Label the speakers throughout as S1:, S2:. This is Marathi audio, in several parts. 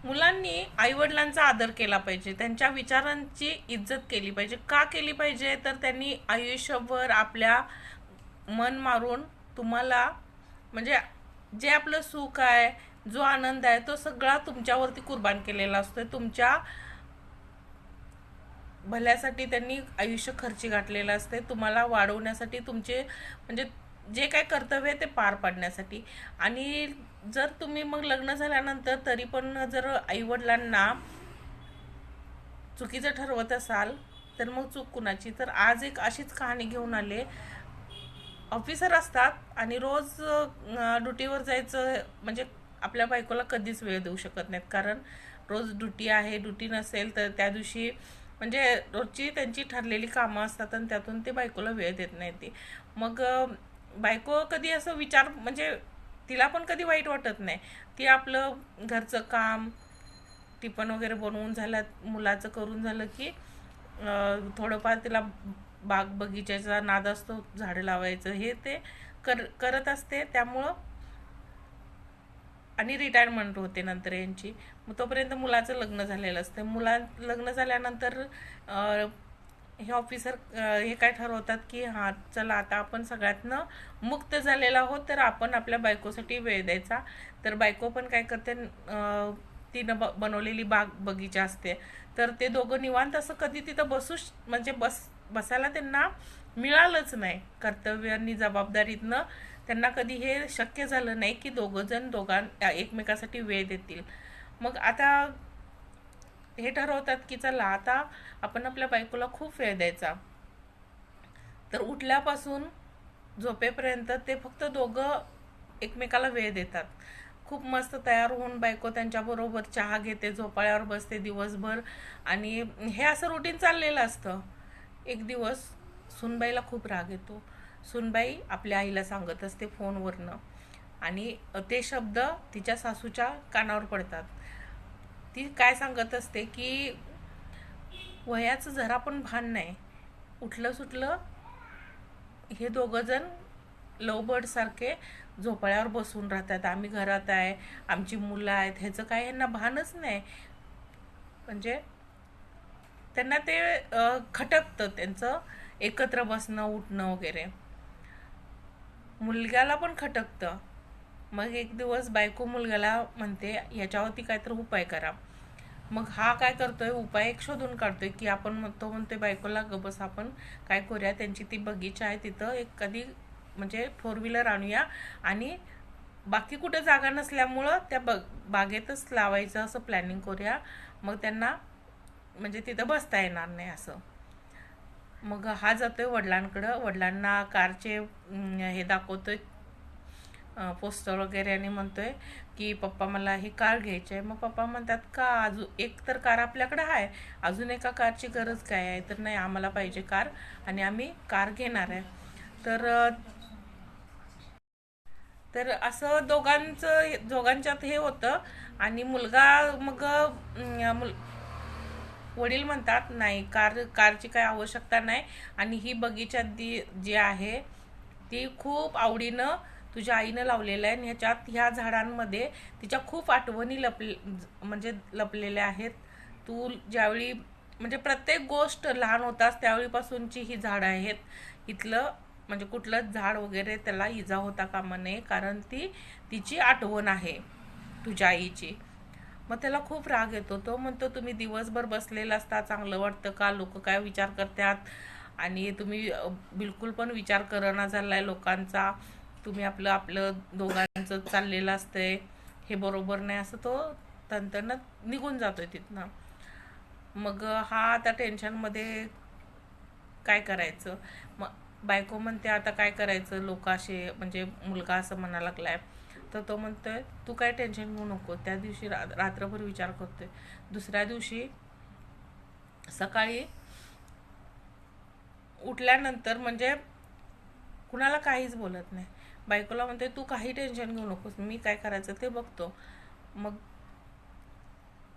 S1: मुलांनी आईवडिलांचा आदर केला पाहिजे, त्यांच्या विचारांची इज्जत केली पाहिजे. का केली पाहिजे? तर त्यांनी आयुष्यभर आपल्या मन मारून तुम्हाला, म्हणजे जे आपलं सुख आहे, जो आनंद आहे, तो सगळा तुमच्यावरती कुर्बान केलेला असतो. तुमच्या भल्यासाठी त्यांनी आयुष्य खर्ची घातलेलं असते, तुम्हाला वाढवण्यासाठी, तुमचे म्हणजे जे काय कर्तव्य आहे ते पार पाडण्यासाठी. आणि जर तुम्ही मग लग्न झाल्यानंतर तरी पण जर आईवडिलांना चुकीचं ठरवत असाल, तर मग चूक कुणाची? तर आज एक अशीच कहाणी घेऊन आले. ऑफिसर असतात आणि रोज ड्युटीवर जायचं, म्हणजे आपल्या बायकोला कधीच वेळ देऊ शकत नाहीत, कारण रोज ड्युटी आहे. ड्युटी नसेल तर त्या दिवशी म्हणजे रोजची त्यांची ठरलेली कामं असतात आणि त्यातून ते बायकोला वेळ देत नाही. ती मग बायको कधी असं विचार, म्हणजे तिला पण कधी वाईट वाटत नाही. ती आपलं घरचं काम, टिफन वगैरे बनवून झालं, मुलाचं करून झालं की थोडंफार तिला बाग बगीच्याचा नाद असतो, झाडं लावायचं हे ते करत असते. त्यामुळं आणि रिटायरमेंट होते नंतर यांची. मग तोपर्यंत मुलाचं लग्न झालेलं असतं. लग्न झाल्यानंतर हे ऑफिसर हे काय ठरवतात की हां चला आता आपण सगळ्यातनं मुक्त झालेला आहोत, तर आपण आपल्या बायकोसाठी वेळ द्यायचा. तर बायको पण काय करते, तिनं बनवलेली बाग बगीचा असते, तर ते दोघं निवांत असं कधी तिथं म्हणजे बसायला त्यांना मिळालंच नाही. कर्तव्यांनी जबाबदारीतनं त्यांना कधी हे शक्य झालं नाही की दोघं जण एकमेकासाठी वेळ देतील. मग आता हे ठरवतात की चला आता आपण आपल्या बायकोला खूप वेळ द्यायचा. तर उठल्यापासून झोपेपर्यंत ते फक्त दोघं एकमेकाला वेळ देतात. खूप मस्त तयार होऊन बायको त्यांच्याबरोबर चहा घेते, झोपाळ्यावर बसते दिवसभर, आणि हे असं रुटीन चाललेलं असतं. एक दिवस सुनबाईला खूप राग येतो. सुनबाई आपल्या आईला सांगत असते फोनवरनं, आणि ते शब्द तिच्या सासूच्या कानावर पडतात. ती काय सांगत असते की वयाचं जरा पण भान नाही, उठलं सुटलं हे दोघं जण लवबर्ड सारखे झोपाळ्यावर बसून राहतात. आम्ही घरात आहे, आमची मुलं आहेत, ह्याचं काय ह्यांना भानच नाही. म्हणजे त्यांना ते खटकतं त्यांचं एकत्र बसणं, उठणं वगैरे. मुलग्याला पण खटकतं. मग एक दिवस बायको मुलग्याला म्हणते ह्याच्यावरती काहीतरी उपाय करा. मग हा काय करतोय, उपाय एक शोधून काढतोय की तो म्हणतोय बायकोला गबस, आपण काय करूया, त्यांची ती बगीचा आहे तिथं एखादी म्हणजे 4 व्हीलर आणूया, आणि बाकी कुठे जागा नसल्यामुळं त्या बागेतच लावायचं असं प्लॅनिंग करूया. मग त्यांना म्हणजे तिथं बसता येणार नाही असं. मग हा जातोय वडिलांकडं, वडिलांना कारचे हे दाखवतोय, पोस्टर वगैरे, आणि म्हणतोय की पप्पा मला ही कार घ्यायची आहे. मग पप्पा म्हणतात का अजून एक तर कार आपल्याकडे आहे, अजून एका कारची गरज काय आहे? तर नाही, आम्हाला पाहिजे कार आणि आम्ही कार घेणार आहे. तर तर असं दोघांच्यात हे होतं. आणि मुलगा मग वडील म्हणतात नाही, कारची काय आवश्यकता नाही, आणि ही बगीचा जी आहे ती खूप आवडीनं तुझ्या आईनं लावलेलं आहे, आणि ह्या झाडांमध्ये तिच्या खूप आठवणी म्हणजे लपलेल्या आहेत. तू ज्यावेळी म्हणजे प्रत्येक गोष्ट लहान होतास त्यावेळीपासूनची ही झाडं आहेत. इथलं म्हणजे कुठलंच झाड वगैरे त्याला इजा होता कामा नये, कारण ती तिची आठवण आहे तुझ्या आईची. मग त्याला खूप राग येतो. तो म्हणतो तुम्ही दिवसभर बसलेला असता, चांगलं वाटतं का? लोक काय विचार करतात, आणि तुम्ही बिलकुल पण विचार करना झालाय लोकांचा. तुम्ही आपलं आपलं दोघांचं चाललेलं असतंय, हे बरोबर नाही, असं तो तंतनत निघून जातोय तिथनं. मग हा आता टेन्शनमध्ये काय करायचं. मग बायको म्हणते आता काय करायचं, लोक असे म्हणजे मुलगा असं म्हणा लागलाय. तर तो म्हणतोय तू काय टेन्शन घेऊ नको. त्या दिवशी रात्रभर विचार करतोय. दुसऱ्या दिवशी सकाळी उठल्यानंतर म्हणजे कुणाला काहीच बोलत नाही. बायकोला म्हणते तू काही टेन्शन घेऊ नकोस, मी काय करायचं ते बघतो. मग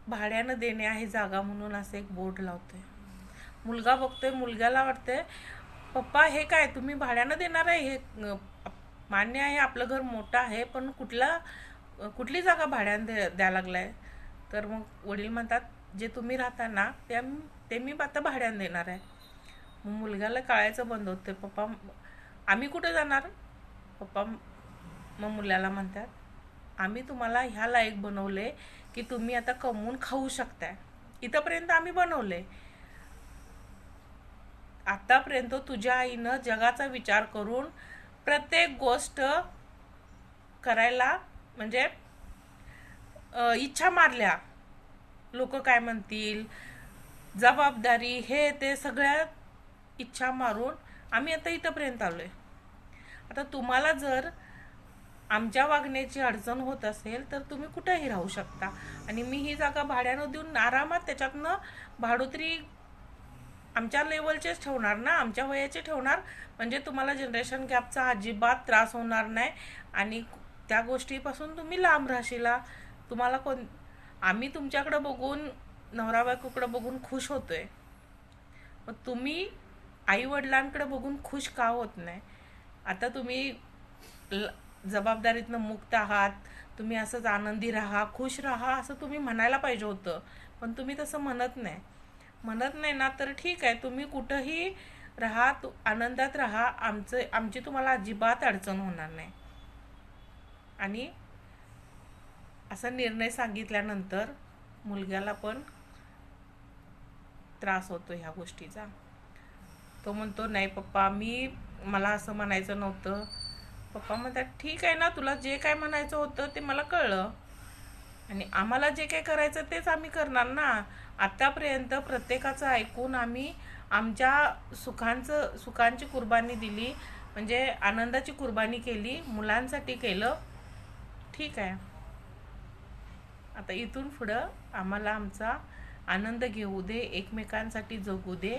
S1: भाड्यानं देणे आहे जागा म्हणून असं एक बोर्ड लावतोय. मुलगा बघतोय, मुलग्याला वाटतंय पप्पा हे काय तुम्ही भाड्यानं देणार आहे? हे मान्य आहे, आपलं घर मोठं आहे, पण कुठली जागा भाड्यानं द्यायला लागलाय? तर मग वडील म्हणतात, जे तुम्ही राहता ना ते मी आता भाड्यानं देणार आहे. मग मुलग्याला कळायचं बंद होते, पप्पा आम्ही कुठे जाणार. पप्पा मग मुलाला म्हणतात, आम्ही तुम्हाला ह्या लायक बनवले की तुम्ही आता कमवून खाऊ शकताय. इथंपर्यंत आम्ही बनवले. आतापर्यंत तुझ्या आईनं जगाचा विचार करून प्रत्येक गोष्ट करायला म्हणजे इच्छा मारल्या. लोक काय म्हणतील, जबाबदारी, हे ते सगळ्या इच्छा मारून आम्ही आता इथंपर्यंत आलोय. आता तुम्हाला जर आमच्या वागण्याची अडचण होत असेल तर तुम्ही कुठेही राहू शकता, आणि मी ही जागा भाड्यानं देऊन आरामात त्याच्यातनं भाडोत्री आमच्या लेवलचेच ठेवणार ना, आमच्या वयाचे ठेवणार. म्हणजे तुम्हाला जनरेशन गॅपचा अजिबात त्रास होणार नाही, आणि त्या गोष्टीपासून तुम्ही लांब राहशीला. तुम्हाला आम्ही तुमच्याकडे बघून, नवरा बायकोकडे बघून खुश होतोय, मग तुम्ही आई वडिलांकडे बघून खुश का होत नाही. आता तुम्ही जबाबदारीतनं मुक्त आहात, तुम्ही असंच आनंदी राहा, खुश राहा असं तुम्ही म्हणायला पाहिजे होतं, पण तुम्ही तसं म्हणत नाही ना. तर ठीक आहे, तुम्ही कुठंही राहा, आनंदात राहा, आमची तुम्हाला अजिबात अडचण होणार नाही. आणि असा निर्णय सांगितल्यानंतर मुलग्याला पण त्रास होतो ह्या गोष्टीचा. तो म्हणतो, नाही पप्पा, मला असं म्हणायचं नव्हतं. पप्पा म्हणतात, ठीक आहे ना, तुला जे काय म्हणायचं होतं ते मला कळलं, आणि आम्हाला जे काय करायचं तेच आम्ही करणार ना. आतापर्यंत प्रत्येकाचं ऐकून आम्ही आमच्या सुखांची कुर्बानी दिली, म्हणजे आनंदाची कुर्बानी केली, मुलांसाठी केलं. ठीक आहे, आता इथून पुढं आम्हाला आमचा आनंद घेऊ दे, एकमेकांसाठी जगू दे.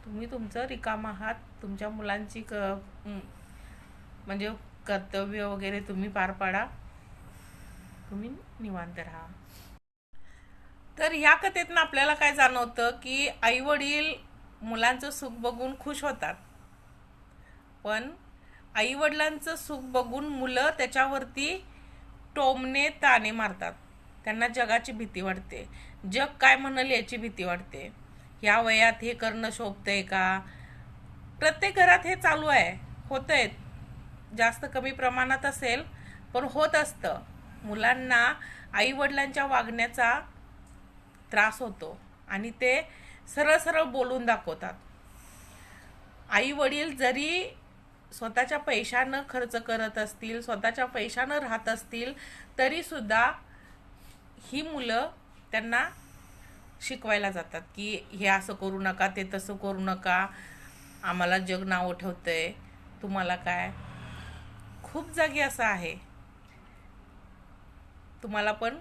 S1: तुम्ही तुमचं रिकाम आहात, तुमच्या मुलांची म्हणजे कर्तव्य वगैरे तुम्ही पार पाडा, तुम्ही निवांत राहा. तर ह्या कथेतनं आपल्याला काय जाणवतं की आई वडील मुलांचं सुख बघून खुश होतात, पण आई वडिलांचं सुख बघून मुलं त्याच्यावरती टोमणे ताणे मारतात. त्यांना जगाची भीती वाटते, जग काय म्हणेल याची भीती वाटते. ह्या वयात हे करणं शोभतंय का. प्रत्येक घरात हे चालू आहे, होतंय, जास्त कमी प्रमाणात असेल पण होत असतं. मुलांना आई वडिलांच्या वागण्याचा त्रास होतो, आणि ते सरळ सरळ बोलून दाखवतात. आई वडील जरी स्वतःच्या पैशानं खर्च करत असतील, स्वतःच्या पैशानं राहत असतील, तरी सुद्धा ही मुलं त्यांना शिकवायला जातात की हे असं करू नका, ते तसं करू नका, आम्हाला जग नाव ठेवतंय, तुम्हाला काय. खूप जागी असं आहे, तुम्हाला पण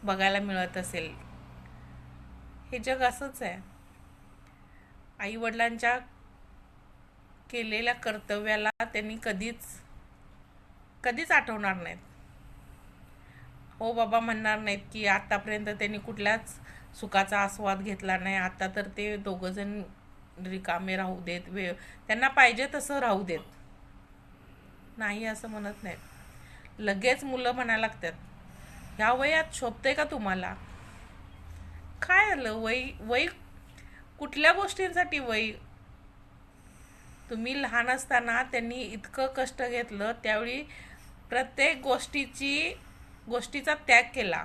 S1: बघायला मिळत असेल. हे जग असंच आहे. आई वडिलांच्या केलेल्या कर्तव्याला त्यांनी कधीच आठवणार नाहीत. हो बाबा म्हणणार नाहीत की आतापर्यंत त्यांनी कुठल्याच सुखाचा आस्वाद घेतला नाही, आता तर ते दोघं जण रिकामे राहू देत, त्यांना पाहिजे तसं राहू देत. नाही असं म्हणत नाहीत. लगेच मुलं म्हणायला लागतात, ह्या वयात शोभतंय का तुम्हाला. काय आलं वय कुठल्या गोष्टींसाठी वय. तुम्ही लहान असताना त्यांनी इतकं कष्ट घेतलं, त्यावेळी प्रत्येक गोष्टीचा त्याग केला.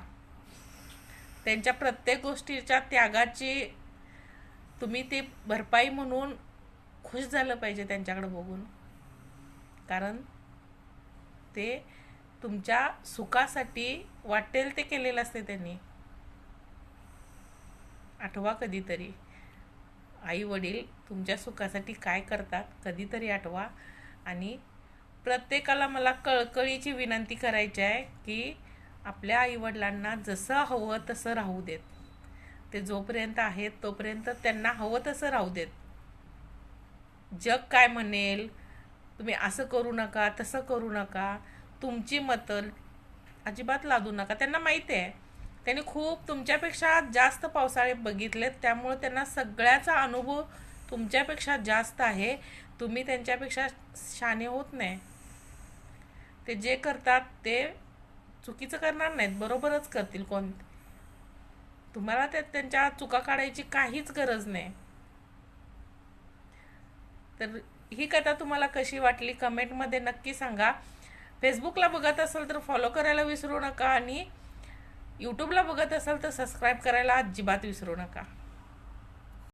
S1: त्यांच्या प्रत्येक गोष्टीच्या त्यागाची तुम्ही ती भरपाई म्हणून खुश झालं पाहिजे त्यांच्याकडे बघून, कारण ते तुमच्या सुखासाठी वाटेल ते केलेलं असते त्यांनी. आठवा कधीतरी, आई वडील तुमच्या सुखासाठी काय करतात कधीतरी आठवा. आणि प्रत्येकाला मला कळकळीची विनंती करायची आहे की आपल्या आईवडिलांना जसं हवं तसं राहू देत. ते जोपर्यंत आहेत तोपर्यंत त्यांना हवं तसं राहू देत. जग काय म्हणेल, तुम्ही असं करू नका, तसं करू नका, तुमची मतं अजिबात लादू नका. त्यांना माहिती आहे, त्यांनी खूप तुमच्यापेक्षा जास्त पावसाळे बघितलेत, त्यामुळे त्यांना सगळ्याचा अनुभव तुमच्यापेक्षा जास्त आहे. तुम्ही त्यांच्यापेक्षा शहाणे होत नाही. ते जे करतात ते चुकीचं करणार नाहीत, बरोबरच करतील. तुम्हाला त्यात त्यांच्या चुका काढायची काहीच गरज नाही. तर ही कथा तुम्हाला कशी वाटली कमेंटमध्ये नक्की सांगा. फेसबुकला बघत असाल तर फॉलो करायला विसरू नका आणि यूट्यूबला बघत असाल तर सबस्क्राईब करायला अजिबात विसरू नका.